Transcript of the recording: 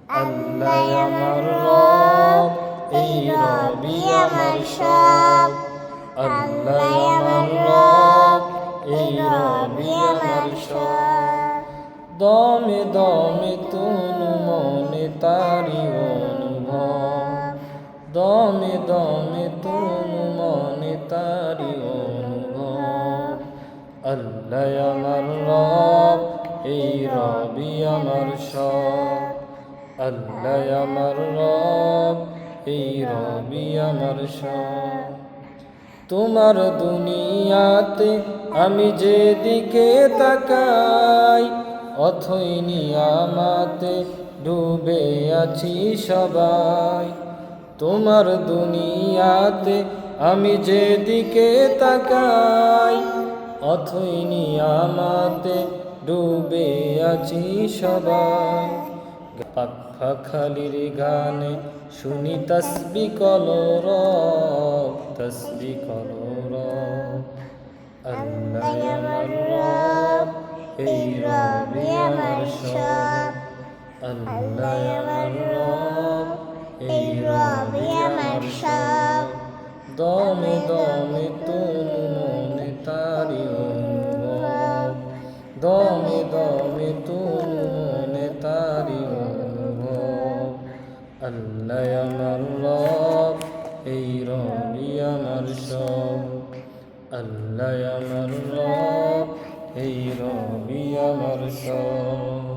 আল্লাহ আমার রব, এই রবি আমার সব। আল্লাহ আমার রব, এই রবি আমার সব। দমে দমে তনু মনে তারি অনুভব, দমে দমে তনু মনে তারি অনুভব। আল্লাহ আমার রব, এই রবি আমার সব। আল্লাহ আমার রব, এই রবি আমার সব। তোমার দুনিয়াতে আমি যেদিকে তাকাই, অথই নিয়ামতে ডুবে আছি সবাই। তোমার দুনিয়াতে আমি যেদিকে তাকাই, অথই নিয়ামতে ডুবে আছি সবাই। পাখা খালির গানে শুনি তসবি কলরব, তসবি কলরব। আল্লাহ আমার রব, এই রবি আমার সব। আল্লাহ আমার রব, এই রবি আমার সব। দমে দমে তনু মনে তারি অনুভব, দমে দমে তনু মনে তারি অনুভব। আল্লাহ আমার রব, এই রবি আমার সব। আল্লাহ আমার রব, এই রবি আমার সব।